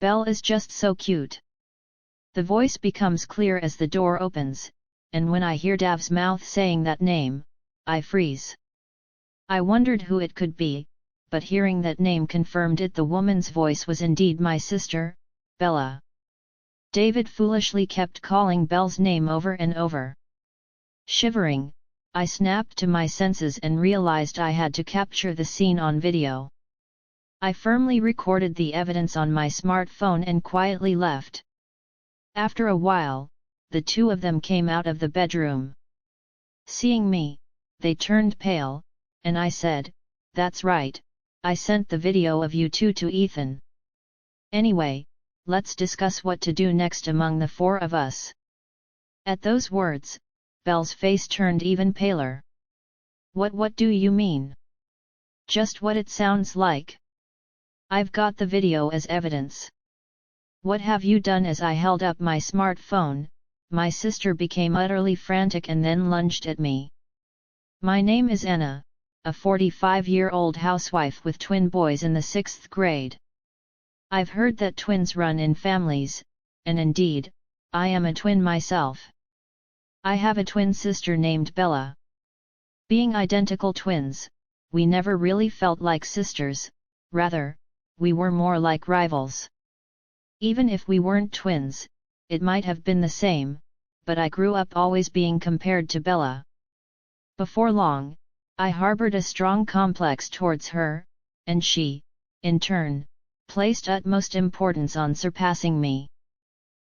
Belle is just so cute. The voice becomes clear as the door opens, and when I hear Dav's mouth saying that name, I freeze. I wondered who it could be, but hearing that name confirmed it. The woman's voice was indeed my sister, Bella. David foolishly kept calling Belle's name over and over. Shivering, I snapped to my senses and realized I had to capture the scene on video. I firmly recorded the evidence on my smartphone and quietly left. After a while, the two of them came out of the bedroom. Seeing me, they turned pale, and I said, "That's right, I sent the video of you two to Ethan. Anyway, let's discuss what to do next among the four of us." At those words, Belle's face turned even paler. What do you mean?" "Just what it sounds like. I've got the video as evidence." "What have you done?" As I held up my smartphone, my sister became utterly frantic and then lunged at me. "My name is Anna, a 45-year-old housewife with twin boys in the 6th grade. I've heard that twins run in families, and indeed, I am a twin myself. I have a twin sister named Bella. Being identical twins, we never really felt like sisters, rather, we were more like rivals. Even if we weren't twins, it might have been the same, but I grew up always being compared to Bella. Before long, I harbored a strong complex towards her, and she, in turn, placed utmost importance on surpassing me.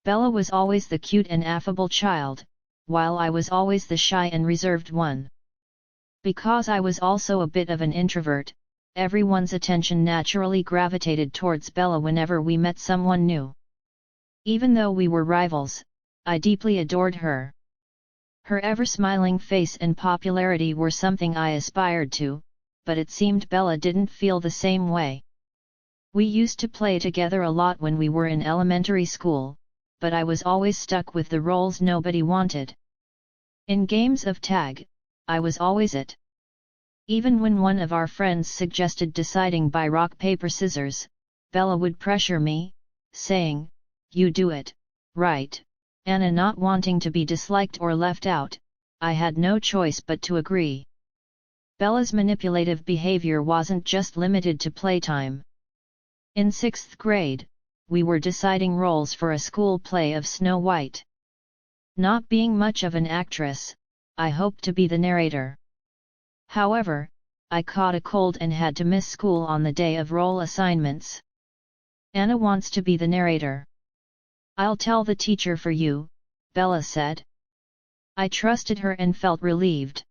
Bella was always the cute and affable child, while I was always the shy and reserved one. Because I was also a bit of an introvert, everyone's attention naturally gravitated towards Bella whenever we met someone new. Even though we were rivals, I deeply adored her. Her ever-smiling face and popularity were something I aspired to, but it seemed Bella didn't feel the same way. We used to play together a lot when we were in elementary school, but I was always stuck with the roles nobody wanted. In games of tag, I was always it. Even when one of our friends suggested deciding by rock paper scissors, Bella would pressure me, saying, "You do it, right?" Anna, not wanting to be disliked or left out, I had no choice but to agree. Bella's manipulative behavior wasn't just limited to playtime. In 6th grade, we were deciding roles for a school play of Snow White. Not being much of an actress, I hoped to be the narrator. However, I caught a cold and had to miss school on the day of role assignments. "Anna wants to be the narrator." "I'll tell the teacher for you," Bella said. I trusted her and felt relieved.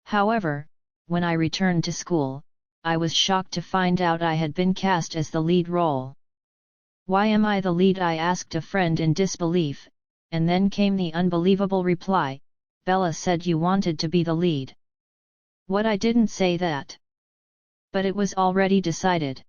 However, when I returned to school, I was shocked to find out I had been cast as the lead role. "Why am I the lead?" I asked a friend in disbelief, and then came the unbelievable reply, "Bella said you wanted to be the lead." What, I didn't say that. But it was already decided.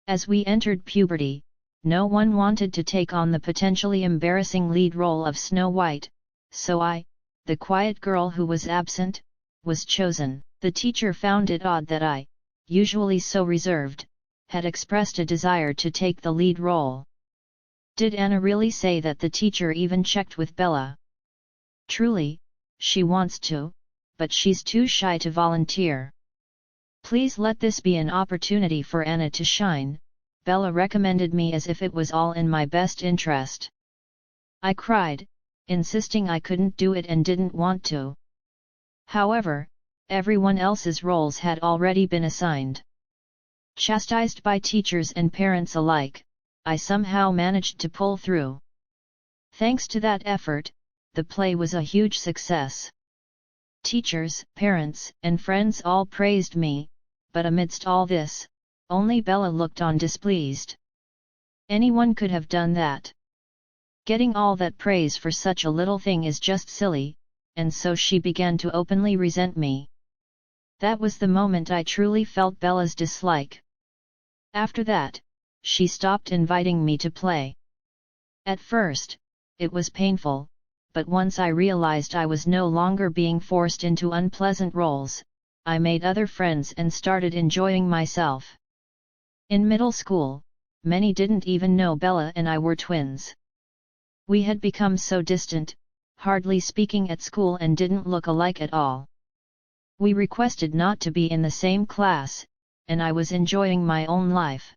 As we entered puberty, no one wanted to take on the potentially embarrassing lead role of Snow White, so I, the quiet girl who was absent, was chosen. The teacher found it odd that I, usually so reserved, had expressed a desire to take the lead role. Did Anna really say that? The teacher even checked with Bella. Truly, she wants to, but she's too shy to volunteer. Please let this be an opportunity for Anna to shine, Bella recommended me as if it was all in my best interest. I cried, insisting I couldn't do it and didn't want to. However, everyone else's roles had already been assigned. Chastised by teachers and parents alike, I somehow managed to pull through. Thanks to that effort, the play was a huge success. Teachers, parents, and friends all praised me, but amidst all this, only Bella looked on displeased. Anyone could have done that. Getting all that praise for such a little thing is just silly, and so she began to openly resent me. That was the moment I truly felt Bella's dislike. After that, she stopped inviting me to play. At first, it was painful, but once I realized I was no longer being forced into unpleasant roles, I made other friends and started enjoying myself. In middle school, many didn't even know Bella and I were twins. We had become so distant, hardly speaking at school and didn't look alike at all. We requested not to be in the same class, and I was enjoying my own life.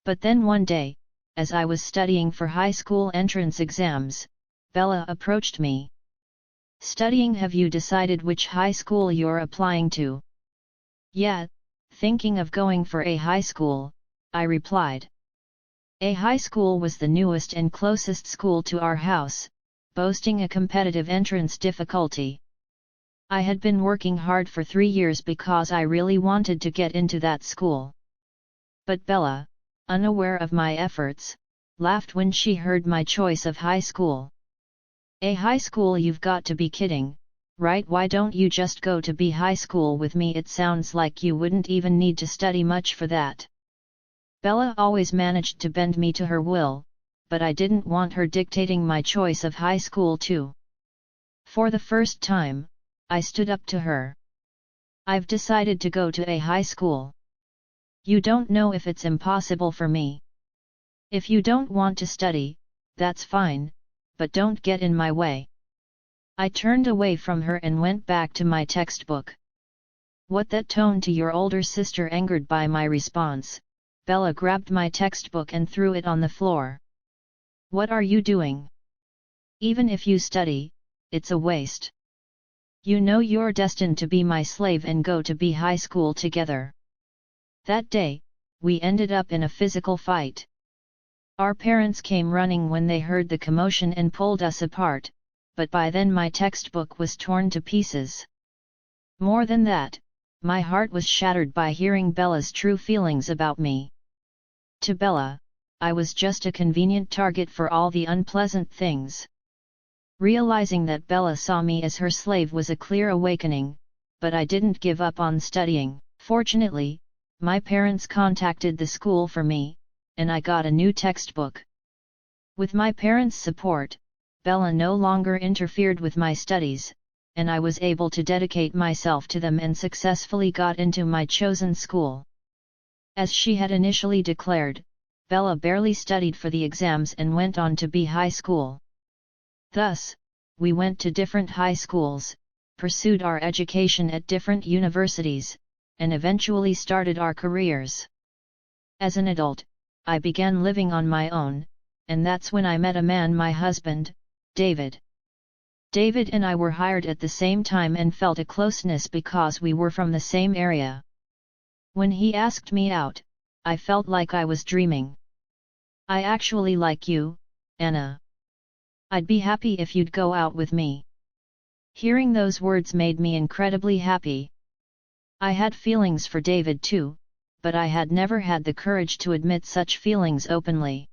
But then one day, as I was studying for high school entrance exams, Bella approached me. "Studying? Have you decided which high school you're applying to?" "Yeah, thinking of going for a high school," I replied. A high school was the newest and closest school to our house, boasting a competitive entrance difficulty. I had been working hard for 3 years because I really wanted to get into that school. But Bella, unaware of my efforts, laughed when she heard my choice of high school. "A high school? You've got to be kidding, right? Why don't you just go to B high school with me? It sounds like you wouldn't even need to study much for that." Bella always managed to bend me to her will, but I didn't want her dictating my choice of high school too. For the first time, I stood up to her. "I've decided to go to a high school. You don't know if it's impossible for me. If you don't want to study, that's fine, but don't get in my way." I turned away from her and went back to my textbook. "What, that tone to your older sister?" Angered by my response, Bella grabbed my textbook and threw it on the floor. "What are you doing? Even if you study, it's a waste. You know you're destined to be my slave and go to B high school together." That day, we ended up in a physical fight. Our parents came running when they heard the commotion and pulled us apart, but by then my textbook was torn to pieces. More than that, my heart was shattered by hearing Bella's true feelings about me. To Bella, I was just a convenient target for all the unpleasant things. Realizing that Bella saw me as her slave was a clear awakening, but I didn't give up on studying. Fortunately, my parents contacted the school for me, and I got a new textbook. With my parents' support, Bella no longer interfered with my studies, and I was able to dedicate myself to them and successfully got into my chosen school. As she had initially declared, Bella barely studied for the exams and went on to B high school. Thus, we went to different high schools, pursued our education at different universities, and eventually started our careers. As an adult, I began living on my own, and that's when I met a man, my husband, David. David and I were hired at the same time and felt a closeness because we were from the same area. When he asked me out, I felt like I was dreaming. "I actually like you, Anna. I'd be happy if you'd go out with me." Hearing those words made me incredibly happy. I had feelings for David too, but I had never had the courage to admit such feelings openly.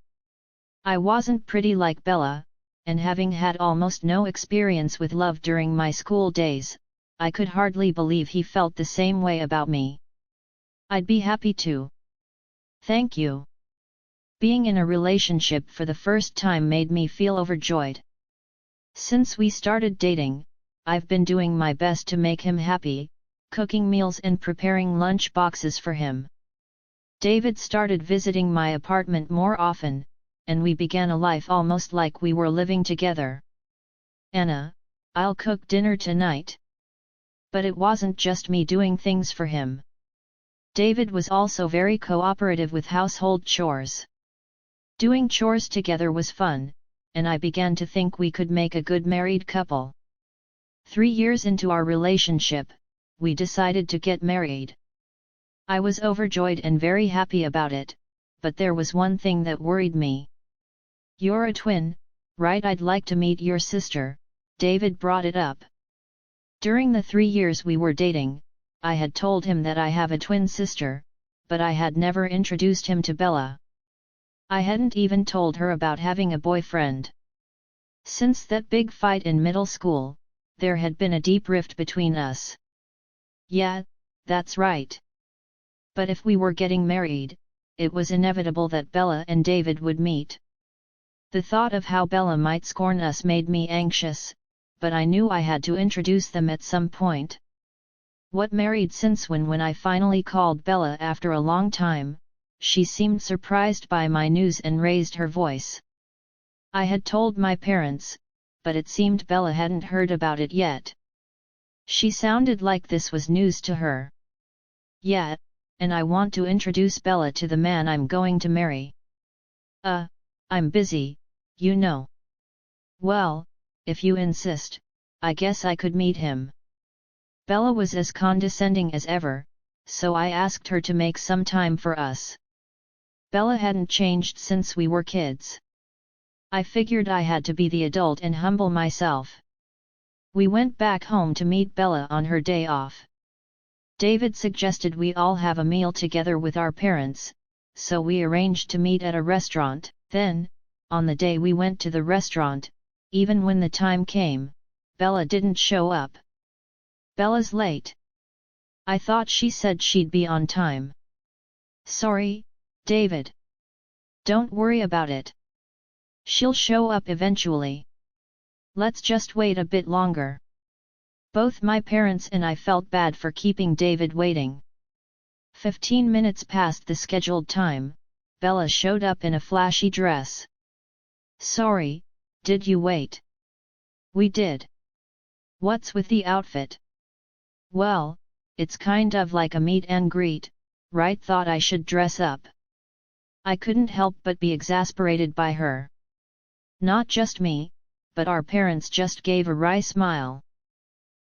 I wasn't pretty like Bella, and having had almost no experience with love during my school days, I could hardly believe he felt the same way about me. "I'd be happy to. Thank you." Being in a relationship for the first time made me feel overjoyed. Since we started dating, I've been doing my best to make him happy, cooking meals and preparing lunch boxes for him. David started visiting my apartment more often, and we began a life almost like we were living together. "Anna, I'll cook dinner tonight." But it wasn't just me doing things for him. David was also very cooperative with household chores. Doing chores together was fun, and I began to think we could make a good married couple. 3 years into our relationship, we decided to get married. I was overjoyed and very happy about it, but there was one thing that worried me. "You're a twin, right? I'd like to meet your sister," David brought it up. During the 3 years we were dating, I had told him that I have a twin sister, but I had never introduced him to Bella. I hadn't even told her about having a boyfriend. Since that big fight in middle school, there had been a deep rift between us. Yeah, that's right. But if we were getting married, it was inevitable that Bella and David would meet. The thought of how Bella might scorn us made me anxious, but I knew I had to introduce them at some point. What married since when I finally called Bella after a long time, she seemed surprised by my news and raised her voice. I had told my parents, but it seemed Bella hadn't heard about it yet. She sounded like this was news to her. Yeah, and I want to introduce Bella to the man I'm going to marry. I'm busy, you know. Well, if you insist, I guess I could meet him. Bella was as condescending as ever, so I asked her to make some time for us. Bella hadn't changed since we were kids. I figured I had to be the adult and humble myself. We went back home to meet Bella on her day off. David suggested we all have a meal together with our parents, so we arranged to meet at a restaurant. Then, on the day we went to the restaurant, even when the time came, Bella didn't show up. Bella's late. I thought she said she'd be on time. Sorry, David. Don't worry about it. She'll show up eventually. Let's just wait a bit longer. Both my parents and I felt bad for keeping David waiting. 15 minutes past the scheduled time, Bella showed up in a flashy dress. Sorry, did you wait? We did. What's with the outfit? Well, it's kind of like a meet and greet, right? Thought I should dress up. I couldn't help but be exasperated by her. Not just me, but our parents just gave a wry smile.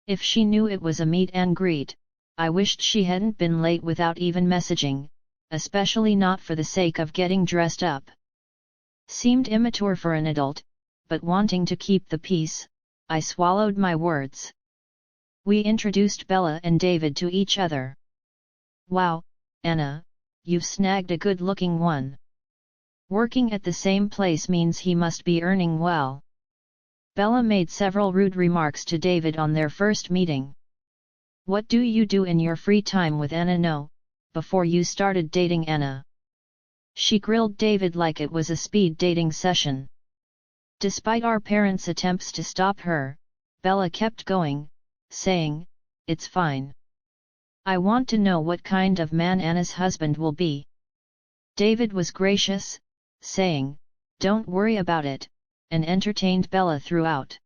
If she knew it was a meet and greet, I wished she hadn't been late without even messaging, especially not for the sake of getting dressed up. Seemed immature for an adult, but wanting to keep the peace, I swallowed my words. We introduced Bella and David to each other. Wow, Anna, you've snagged a good-looking one. Working at the same place means he must be earning well. Bella made several rude remarks to David on their first meeting. What do you do in your free time with Anna? No, before you started dating Anna. She grilled David like it was a speed dating session. Despite our parents' attempts to stop her, Bella kept going, saying, "It's fine. I want to know what kind of man Anna's husband will be." David was gracious, saying, "Don't worry about it," and entertained Bella throughout.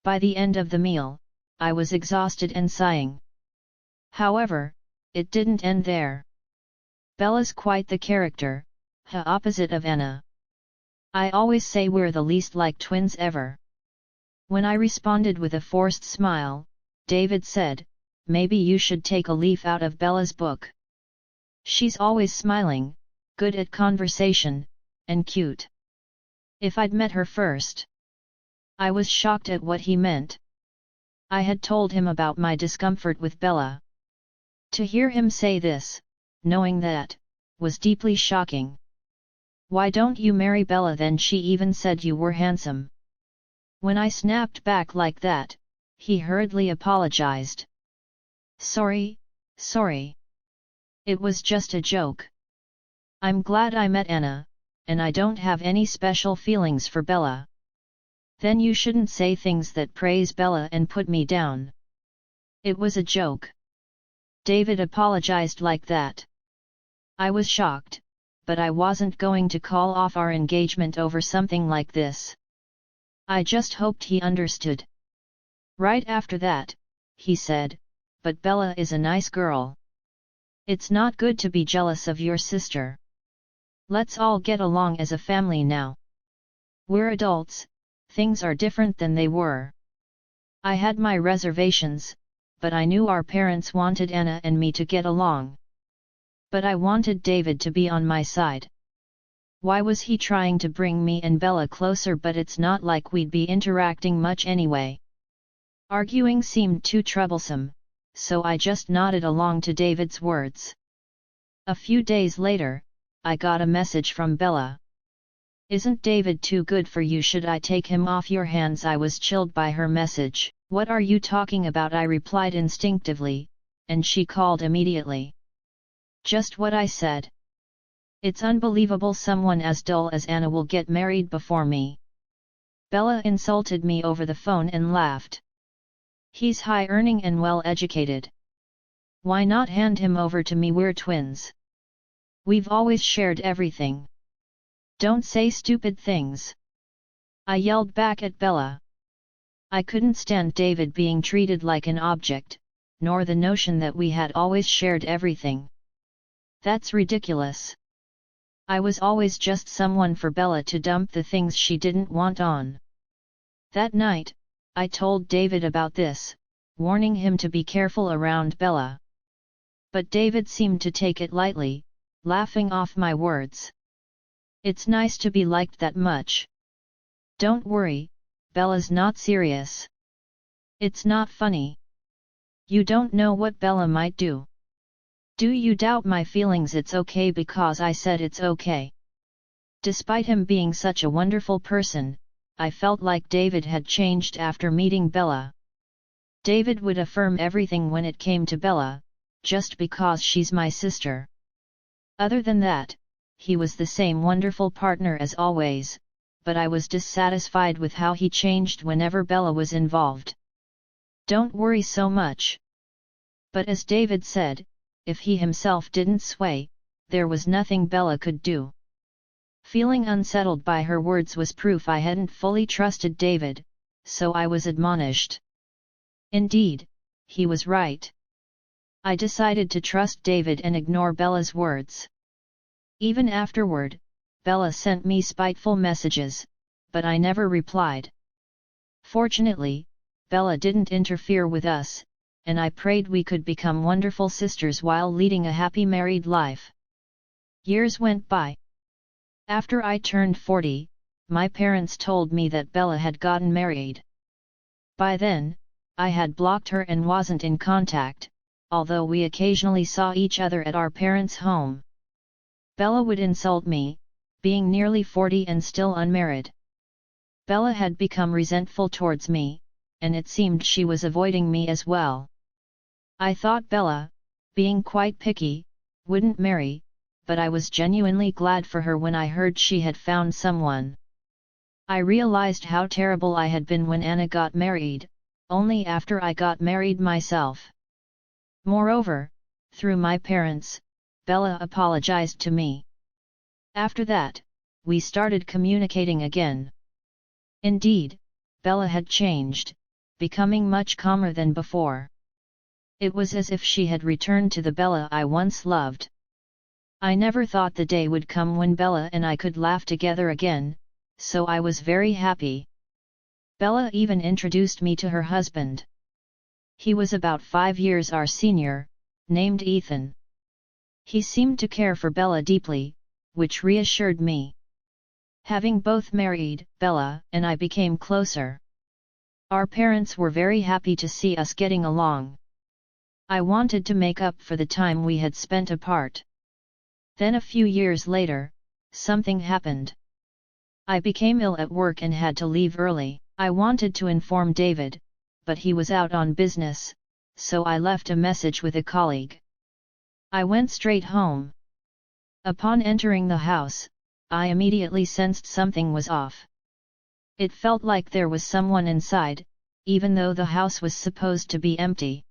By the end of the meal, I was exhausted and sighing. However, it didn't end there. Bella's quite the character, the opposite of Anna. I always say we're the least like twins ever. When I responded with a forced smile, David said, "Maybe you should take a leaf out of Bella's book. She's always smiling, good at conversation, and cute." If I'd met her first. I was shocked at what he meant. I had told him about my discomfort with Bella. To hear him say this, knowing that, was deeply shocking. "Why don't you marry Bella then? She even said you were handsome." When I snapped back like that, he hurriedly apologized. Sorry. It was just a joke. I'm glad I met Anna, and I don't have any special feelings for Bella." "Then you shouldn't say things that praise Bella and put me down." "It was a joke." David apologized like that. I was shocked, but I wasn't going to call off our engagement over something like this. I just hoped he understood. Right after that, he said, "But Bella is a nice girl. It's not good to be jealous of your sister. Let's all get along as a family now. We're adults, things are different than they were." I had my reservations, but I knew our parents wanted Anna and me to get along. But I wanted David to be on my side. Why was he trying to bring me and Bella closer? But it's not like we'd be interacting much anyway. Arguing seemed too troublesome, so I just nodded along to David's words. A few days later, I got a message from Bella. "Isn't David too good for you? Should I take him off your hands?" I was chilled by her message. "What are you talking about?" I replied instinctively, and she called immediately. "Just what I said. It's unbelievable someone as dull as Anna will get married before me." Bella insulted me over the phone and laughed. "He's high-earning and well-educated. Why not hand him over to me? We're twins. We've always shared everything. Don't say stupid things. I yelled back at Bella. I couldn't stand David being treated like an object, nor the notion that we had always shared everything. That's ridiculous. I was always just someone for Bella to dump the things she didn't want on. That night, I told David about this, warning him to be careful around Bella. But David seemed to take it lightly, laughing off my words. It's nice to be liked that much. Don't worry, Bella's not serious. It's not funny. You don't know what Bella might do. Do you doubt my feelings? It's okay because I said it's okay. Despite him being such a wonderful person, I felt like David had changed after meeting Bella. David would affirm everything when it came to Bella, just because she's my sister. Other than that, he was the same wonderful partner as always, but I was dissatisfied with how he changed whenever Bella was involved. Don't worry so much. But as David said, if he himself didn't sway, there was nothing Bella could do. Feeling unsettled by her words was proof I hadn't fully trusted David, so I was admonished. Indeed, he was right. I decided to trust David and ignore Bella's words. Even afterward, Bella sent me spiteful messages, but I never replied. Fortunately, Bella didn't interfere with us, and I prayed we could become wonderful sisters while leading a happy married life. Years went by. After I turned 40, my parents told me that Bella had gotten married. By then, I had blocked her and wasn't in contact, although we occasionally saw each other at our parents' home. Bella would insult me, being nearly 40 and still unmarried. Bella had become resentful towards me, and it seemed she was avoiding me as well. I thought Bella, being quite picky, wouldn't marry, but I was genuinely glad for her when I heard she had found someone. I realized how terrible I had been when Anna got married, only after I got married myself. Moreover, through my parents, Bella apologized to me. After that, we started communicating again. Indeed, Bella had changed, becoming much calmer than before. It was as if she had returned to the Bella I once loved. I never thought the day would come when Bella and I could laugh together again, so I was very happy. Bella even introduced me to her husband. He was about 5 years our senior, named Ethan. He seemed to care for Bella deeply, which reassured me. Having both married, Bella and I became closer. Our parents were very happy to see us getting along. I wanted to make up for the time we had spent apart. Then a few years later, something happened. I became ill at work and had to leave early. I wanted to inform David, but he was out on business, so I left a message with a colleague. I went straight home. Upon entering the house, I immediately sensed something was off. It felt like there was someone inside, even though the house was supposed to be empty.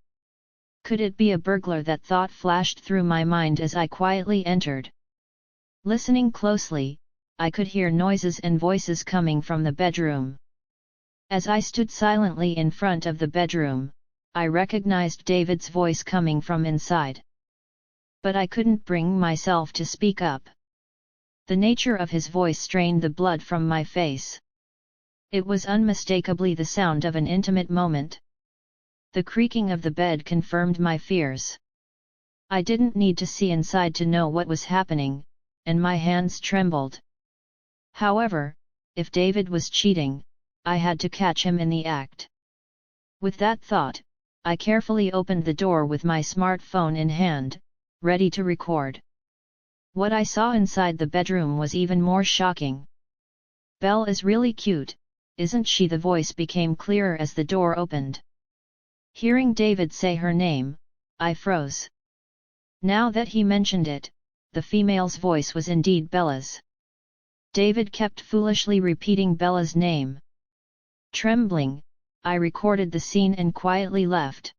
Could it be a burglar? That thought flashed through my mind as I quietly entered. Listening closely, I could hear noises and voices coming from the bedroom. As I stood silently in front of the bedroom, I recognized David's voice coming from inside. But I couldn't bring myself to speak up. The nature of his voice strained the blood from my face. It was unmistakably the sound of an intimate moment. The creaking of the bed confirmed my fears. I didn't need to see inside to know what was happening, and my hands trembled. However, if David was cheating, I had to catch him in the act. With that thought, I carefully opened the door with my smartphone in hand, ready to record. What I saw inside the bedroom was even more shocking. "Belle is really cute, isn't she?" The voice became clearer as the door opened. Hearing David say her name, I froze. Now that he mentioned it, the female's voice was indeed Bella's. David kept foolishly repeating Bella's name. Trembling, I recorded the scene and quietly left.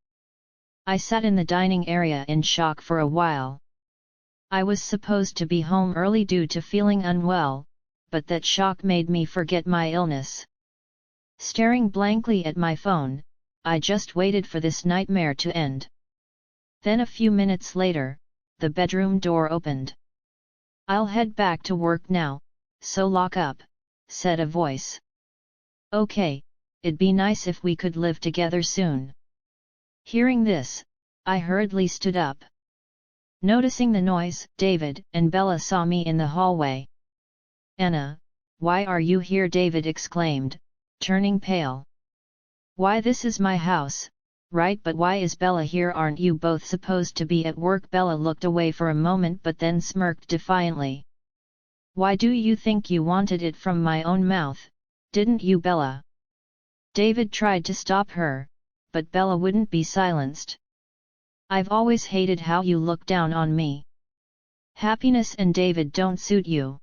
I sat in the dining area in shock for a while. I was supposed to be home early due to feeling unwell, but that shock made me forget my illness. Staring blankly at my phone, I just waited for this nightmare to end. Then a few minutes later, the bedroom door opened. "I'll head back to work now, so lock up," said a voice. "Okay, it'd be nice if we could live together soon." Hearing this, I hurriedly stood up. Noticing the noise, David and Bella saw me in the hallway. "Anna, why are you here?" David exclaimed, turning pale. "Why, this is my house, right? But why is Bella here? Aren't you both supposed to be at work?" Bella looked away for a moment but then smirked defiantly. "Why do you think you wanted it from my own mouth, didn't you, Bella?" David tried to stop her, but Bella wouldn't be silenced. "I've always hated how you look down on me. Happiness and David don't suit you.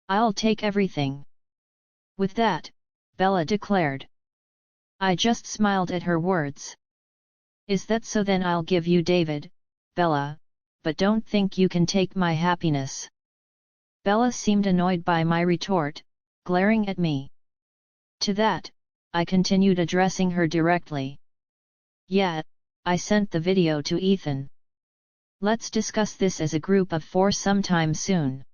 I'll take everything." With that, Bella declared. I just smiled at her words. "Is that so? Then I'll give you David, Bella, but don't think you can take my happiness." Bella seemed annoyed by my retort, glaring at me. To that, I continued addressing her directly. "Yeah, I sent the video to Ethan. Let's discuss this as a group of 4 sometime soon."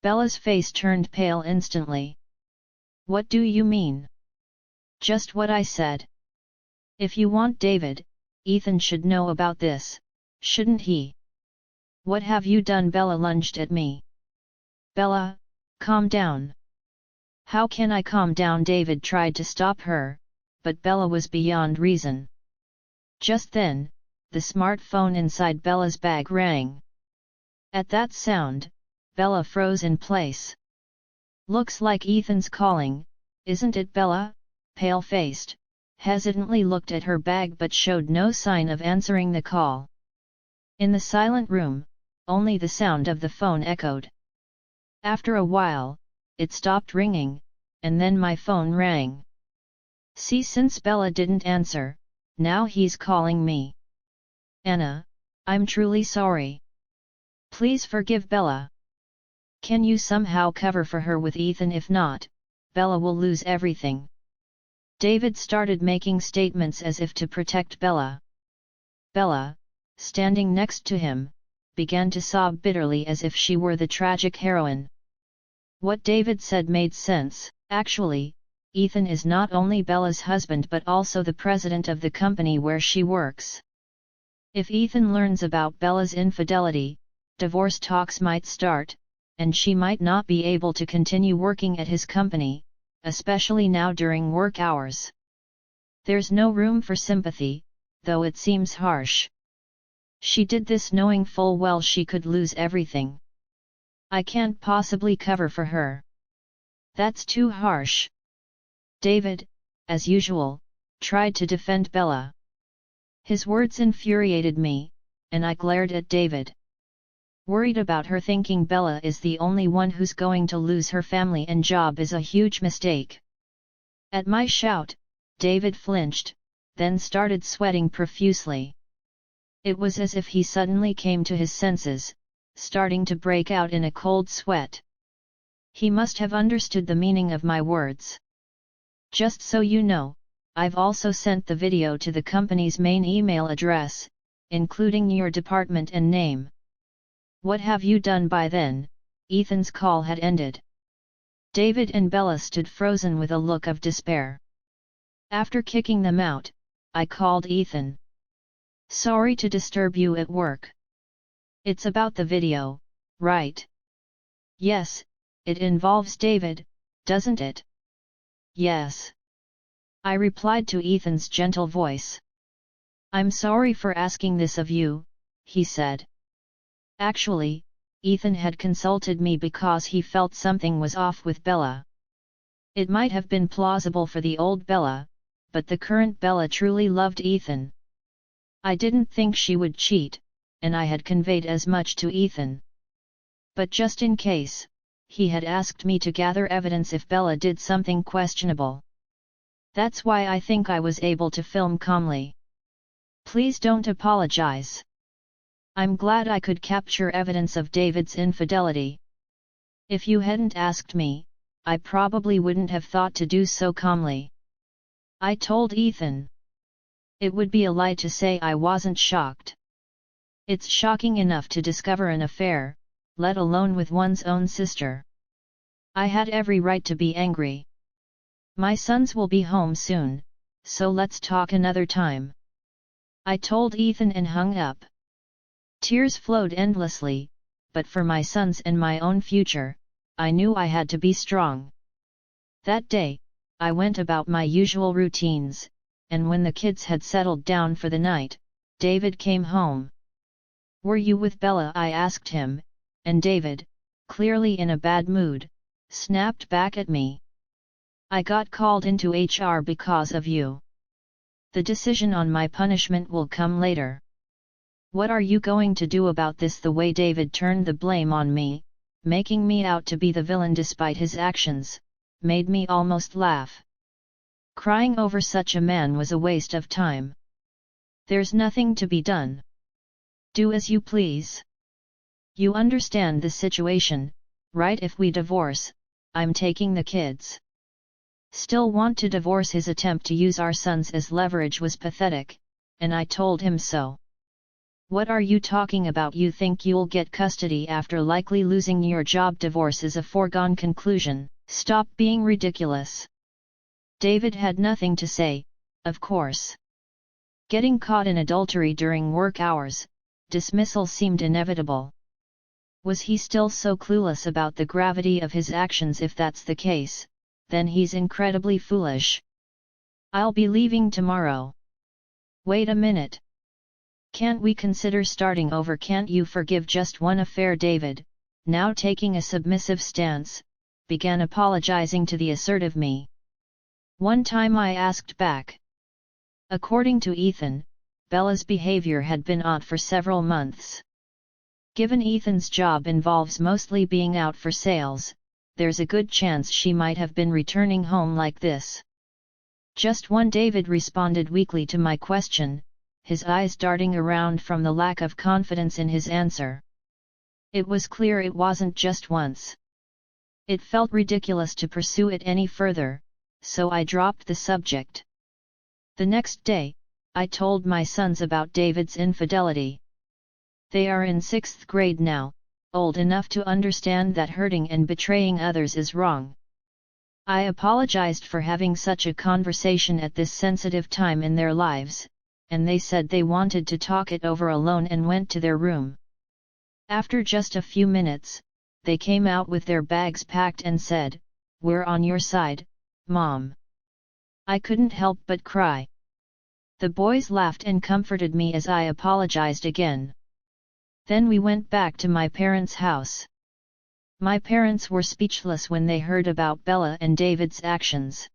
Bella's face turned pale instantly. "What do you mean?" "Just what I said. If you want David, Ethan should know about this, shouldn't he?" "What have you done?" Bella lunged at me. "Bella, calm down." "How can I calm down?" David tried to stop her, but Bella was beyond reason. Just then, the smartphone inside Bella's bag rang. At that sound, Bella froze in place. "Looks like Ethan's calling, isn't it?" Bella, pale-faced, hesitantly looked at her bag but showed no sign of answering the call. In the silent room, only the sound of the phone echoed. After a while, it stopped ringing, and then my phone rang. See, since Bella didn't answer, now he's calling me. "Anna, I'm truly sorry. Please forgive Bella. Can you somehow cover for her with Ethan? If not, Bella will lose everything." David started making statements as if to protect Bella. Bella, standing next to him, began to sob bitterly as if she were the tragic heroine. What David said made sense. Actually, Ethan is not only Bella's husband but also the president of the company where she works. If Ethan learns about Bella's infidelity, divorce talks might start, and she might not be able to continue working at his company, especially now during work hours. There's no room for sympathy, though it seems harsh. She did this knowing full well she could lose everything. I can't possibly cover for her. That's too harsh. David, as usual, tried to defend Bella. His words infuriated me, and I glared at David. Worried about her thinking Bella is the only one who's going to lose her family and job is a huge mistake. At my shout, David flinched, then started sweating profusely. It was as if he suddenly came to his senses, starting to break out in a cold sweat. He must have understood the meaning of my words. "Just so you know, I've also sent the video to the company's main email address, including your department and name." "What have you done by then?" Ethan's call had ended. David and Bella stood frozen with a look of despair. After kicking them out, I called Ethan. "Sorry to disturb you at work. It's about the video, right?" "Yes, it involves David, doesn't it?" "Yes," I replied to Ethan's gentle voice. "I'm sorry for asking this of you," he said. Actually, Ethan had consulted me because he felt something was off with Bella. It might have been plausible for the old Bella, but the current Bella truly loved Ethan. I didn't think she would cheat, and I had conveyed as much to Ethan. But just in case, he had asked me to gather evidence if Bella did something questionable. That's why I think I was able to film calmly. "Please don't apologize. I'm glad I could capture evidence of David's infidelity. If you hadn't asked me, I probably wouldn't have thought to do so calmly. I told Ethan. It would be a lie to say I wasn't shocked. It's shocking enough to discover an affair, let alone with one's own sister. I had every right to be angry. My sons will be home soon, so let's talk another time. I told Ethan and hung up. Tears flowed endlessly, but for my sons and my own future, I knew I had to be strong. That day, I went about my usual routines, and when the kids had settled down for the night, David came home. "Were you with Bella?" I asked him, and David, clearly in a bad mood, snapped back at me. "I got called into HR because of you. The decision on my punishment will come later." "What are you going to do about this?" The way David turned the blame on me, making me out to be the villain despite his actions, made me almost laugh. Crying over such a man was a waste of time. "There's nothing to be done. Do as you please. You understand the situation, right? If we divorce, I'm taking the kids." Still want to divorce? His attempt to use our sons as leverage was pathetic, and I told him so. "What are you talking about? You think you'll get custody after likely losing your job? Divorce is a foregone conclusion, stop being ridiculous." David had nothing to say, of course. Getting caught in adultery during work hours, dismissal seemed inevitable. Was he still so clueless about the gravity of his actions? If that's the case, then he's incredibly foolish. "I'll be leaving tomorrow." "Wait a minute. Can't we consider starting over? Can't you forgive just one affair?" David, now taking a submissive stance, began apologizing to the assertive me. "One time," I asked back. According to Ethan, Bella's behavior had been odd for several months. Given Ethan's job involves mostly being out for sales, there's a good chance she might have been returning home like this. "Just one," David responded weakly to my question, his eyes darting around from the lack of confidence in his answer. It was clear it wasn't just once. It felt ridiculous to pursue it any further, so I dropped the subject. The next day, I told my sons about David's infidelity. They are in 6th grade now, old enough to understand that hurting and betraying others is wrong. I apologized for having such a conversation at this sensitive time in their lives, and they said they wanted to talk it over alone and went to their room. After just a few minutes, they came out with their bags packed and said, "We're on your side, Mom." I couldn't help but cry. The boys laughed and comforted me as I apologized again. Then we went back to my parents' house. My parents were speechless when they heard about Bella and David's actions.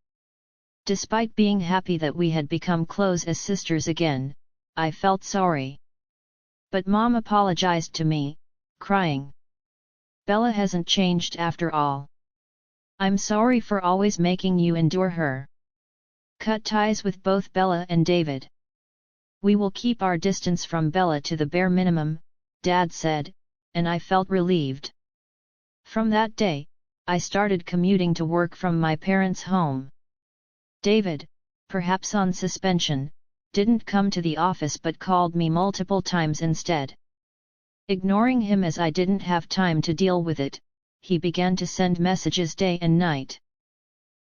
Despite being happy that we had become close as sisters again, I felt sorry. But Mom apologized to me, crying. "Bella hasn't changed after all. I'm sorry for always making you endure her." Cut ties with both Bella and David. "We will keep our distance from Bella to the bare minimum," Dad said, and I felt relieved. From that day, I started commuting to work from my parents' home. David, perhaps on suspension, didn't come to the office but called me multiple times instead. Ignoring him as I didn't have time to deal with it, he began to send messages day and night.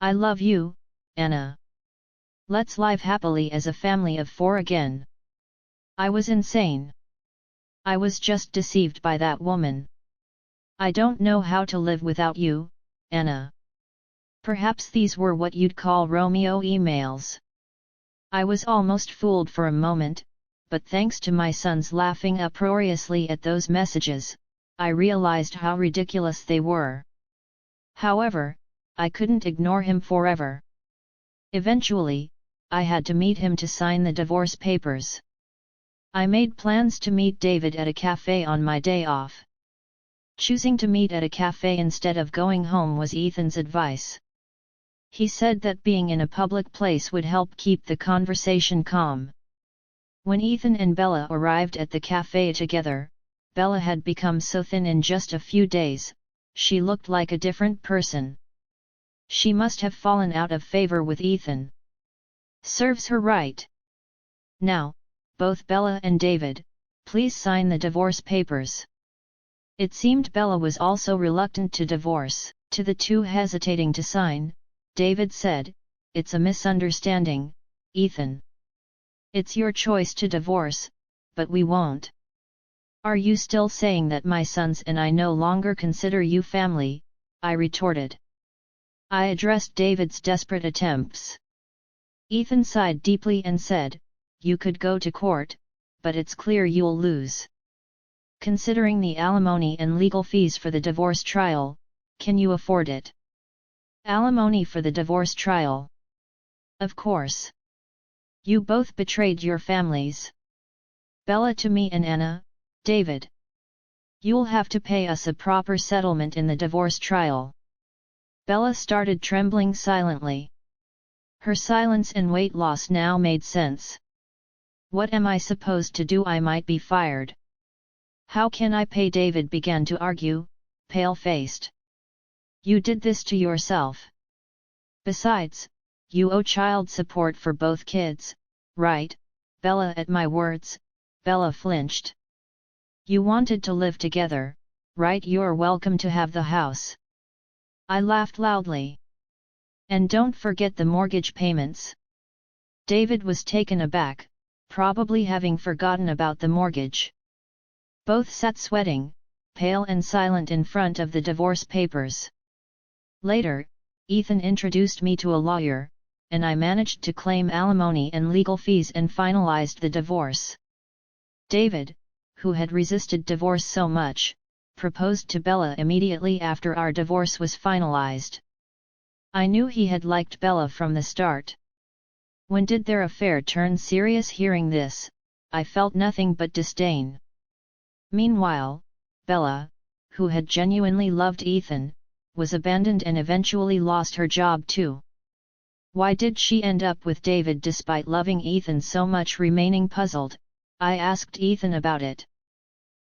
"I love you, Anna. Let's live happily as a family of 4 again." I was insane. I was just deceived by that woman. "I don't know how to live without you, Anna." Perhaps these were what you'd call Romeo emails. I was almost fooled for a moment, but thanks to my sons laughing uproariously at those messages, I realized how ridiculous they were. However, I couldn't ignore him forever. Eventually, I had to meet him to sign the divorce papers. I made plans to meet David at a cafe on my day off. Choosing to meet at a cafe instead of going home was Ethan's advice. He said that being in a public place would help keep the conversation calm. When Ethan and Bella arrived at the cafe together, Bella had become so thin in just a few days, she looked like a different person. She must have fallen out of favor with Ethan. Serves her right. Now, both Bella and David, please sign the divorce papers. It seemed Bella was also reluctant to divorce. To the two hesitating to sign, David said, "It's a misunderstanding, Ethan. It's your choice to divorce, but we won't." "Are you still saying that my sons and I no longer consider you family?" I retorted. I addressed David's desperate attempts. Ethan sighed deeply and said, "You could go to court, but it's clear you'll lose. Considering the alimony and legal fees for the divorce trial, can you afford it?" "Alimony for the divorce trial? Of course. You both betrayed your families. Bella to me and Anna, David. You'll have to pay us a proper settlement in the divorce trial." Bella started trembling silently. Her silence and weight loss now made sense. "What am I supposed to do? I might be fired. How can I pay?" David began to argue, pale-faced. "You did this to yourself. Besides, you owe child support for both kids, right, Bella?" At my words, Bella flinched. "You wanted to live together, right? You're welcome to have the house." I laughed loudly. "And don't forget the mortgage payments." David was taken aback, probably having forgotten about the mortgage. Both sat sweating, pale and silent in front of the divorce papers. Later, Ethan introduced me to a lawyer, and I managed to claim alimony and legal fees and finalized the divorce. David, who had resisted divorce so much, proposed to Bella immediately after our divorce was finalized. I knew he had liked Bella from the start. When did their affair turn serious? Hearing this, I felt nothing but disdain. Meanwhile, Bella, who had genuinely loved Ethan, was abandoned and eventually lost her job too. Why did she end up with David despite loving Ethan so much? Remaining puzzled, I asked Ethan about it.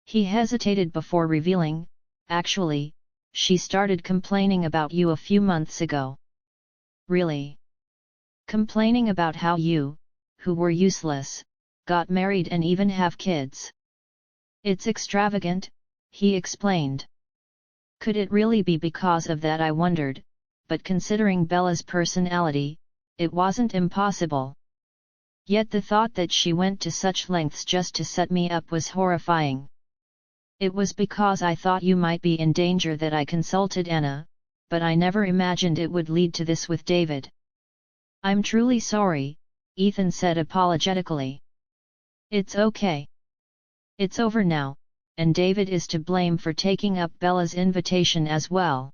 He hesitated before revealing, "Actually, she started complaining about you a few months ago." "Really? Complaining about how you, who were useless, got married and even have kids?" "It's extravagant," he explained. Could it really be because of that? I wondered, but considering Bella's personality, it wasn't impossible. Yet the thought that she went to such lengths just to set me up was horrifying. "It was because I thought you might be in danger that I consulted Anna, but I never imagined it would lead to this with David." "I'm truly sorry," Ethan said apologetically. "It's okay. It's over now, and David is to blame for taking up Bella's invitation as well."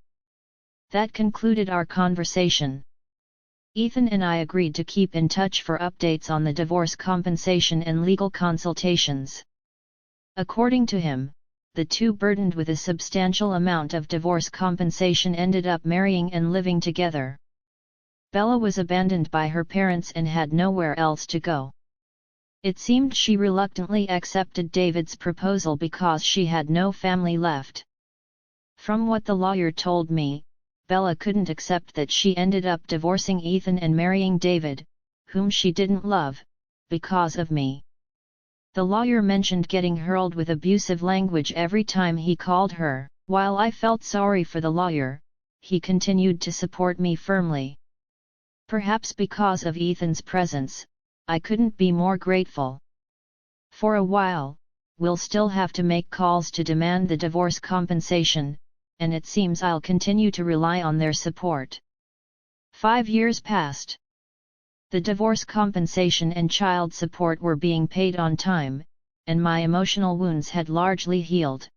That concluded our conversation. Ethan and I agreed to keep in touch for updates on the divorce compensation and legal consultations. According to him, the two, burdened with a substantial amount of divorce compensation, ended up marrying and living together. Bella was abandoned by her parents and had nowhere else to go. It seemed she reluctantly accepted David's proposal because she had no family left. From what the lawyer told me, Bella couldn't accept that she ended up divorcing Ethan and marrying David, whom she didn't love, because of me. The lawyer mentioned getting hurled with abusive language every time he called her. While I felt sorry for the lawyer, he continued to support me firmly. Perhaps because of Ethan's presence, I couldn't be more grateful. For a while, we'll still have to make calls to demand the divorce compensation, and it seems I'll continue to rely on their support. 5 years passed. The divorce compensation and child support were being paid on time, and my emotional wounds had largely healed.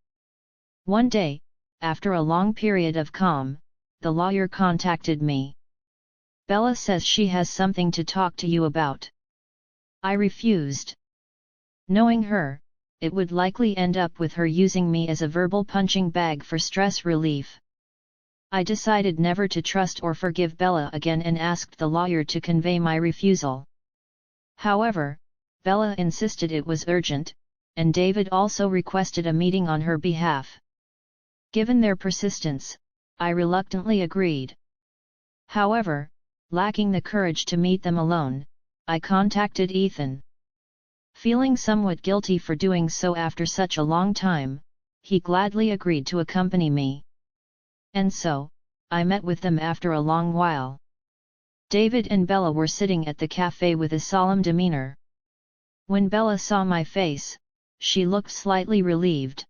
One day, after a long period of calm, the lawyer contacted me. "Bella says she has something to talk to you about." I refused. Knowing her, it would likely end up with her using me as a verbal punching bag for stress relief. I decided never to trust or forgive Bella again and asked the lawyer to convey my refusal. However, Bella insisted it was urgent, and David also requested a meeting on her behalf. Given their persistence, I reluctantly agreed. However, lacking the courage to meet them alone, I contacted Ethan. Feeling somewhat guilty for doing so after such a long time, he gladly agreed to accompany me. And so, I met with them after a long while. David and Bella were sitting at the cafe with a solemn demeanor. When Bella saw my face, she looked slightly relieved.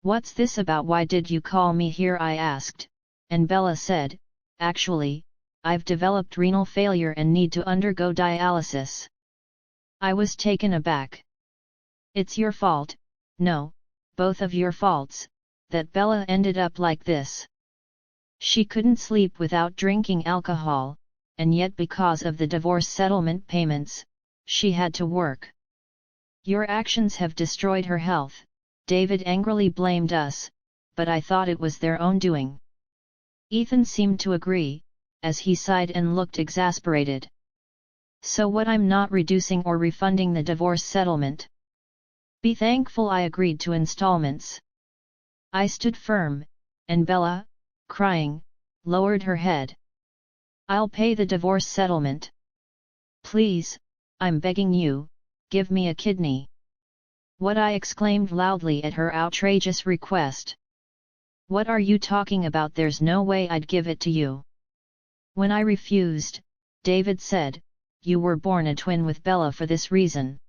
"What's this about? Why did you call me here?" I asked, and Bella said, "Actually, I've developed renal failure and need to undergo dialysis." I was taken aback. "It's your fault, no, both of your faults, that Bella ended up like this. She couldn't sleep without drinking alcohol, and yet because of the divorce settlement payments, she had to work. Your actions have destroyed her health." David angrily blamed us, but I thought it was their own doing. Ethan seemed to agree, as he sighed and looked exasperated. "So what? I'm not reducing or refunding the divorce settlement. Be thankful I agreed to installments." I stood firm, and Bella, crying, lowered her head. "I'll pay the divorce settlement. Please, I'm begging you, give me a kidney." "What?" I exclaimed loudly at her outrageous request. "What are you talking about? There's no way I'd give it to you." When I refused, David said, "You were born a twin with Bella for this reason.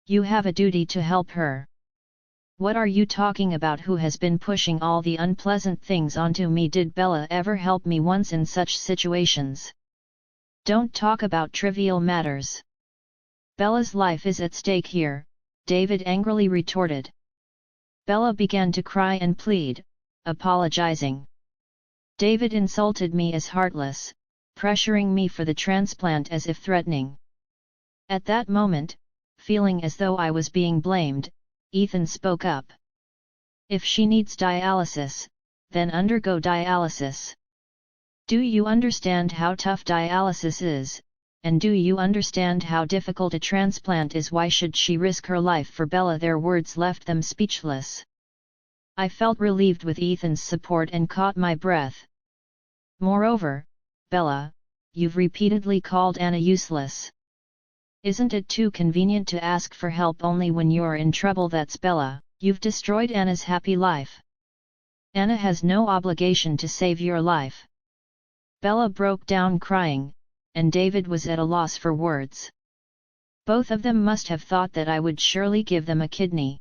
You have a duty to help her." "What are you talking about? Who has been pushing all the unpleasant things onto me? Did Bella ever help me once in such situations? Don't talk about trivial matters. Bella's life is at stake here," David angrily retorted. Bella began to cry and plead, apologizing. David insulted me as heartless, pressuring me for the transplant as if threatening. At that moment, feeling as though I was being blamed, Ethan spoke up. "If she needs dialysis, then undergo dialysis. Do you understand how tough dialysis is, and do you understand how difficult a transplant is? Why should she risk her life for Bella?" Their words left them speechless. I felt relieved with Ethan's support and caught my breath. "Moreover, Bella, you've repeatedly called Anna useless. Isn't it too convenient to ask for help only when you're in trouble? That's Bella. You've destroyed Anna's happy life. Anna has no obligation to save your life." Bella broke down crying, and David was at a loss for words. Both of them must have thought that I would surely give them a kidney.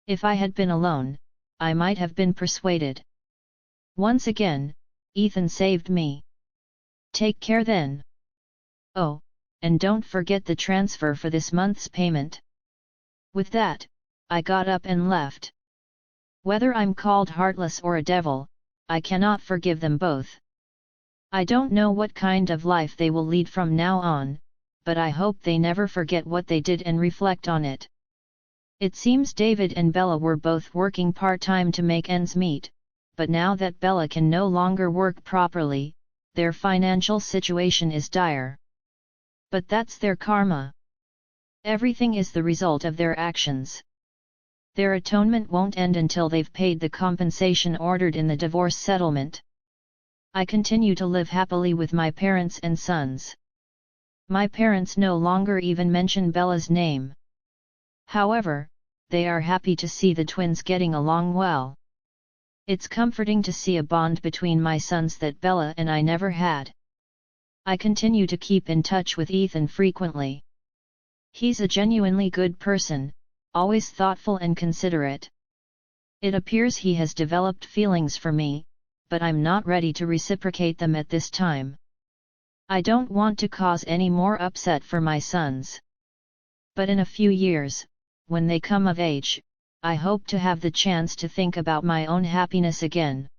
If I had been alone, I might have been persuaded. Once again, Ethan saved me. "Take care then. Oh, and don't forget the transfer for this month's payment." With that, I got up and left. Whether I'm called heartless or a devil, I cannot forgive them both. I don't know what kind of life they will lead from now on, but I hope they never forget what they did and reflect on it. It seems David and Bella were both working part-time to make ends meet, but now that Bella can no longer work properly, their financial situation is dire. But that's their karma. Everything is the result of their actions. Their atonement won't end until they've paid the compensation ordered in the divorce settlement. I continue to live happily with my parents and sons. My parents no longer even mention Bella's name. However, they are happy to see the twins getting along well. It's comforting to see a bond between my sons that Bella and I never had. I continue to keep in touch with Ethan frequently. He's a genuinely good person, always thoughtful and considerate. It appears he has developed feelings for me, but I'm not ready to reciprocate them at this time. I don't want to cause any more upset for my sons. But in a few years, when they come of age, I hope to have the chance to think about my own happiness again.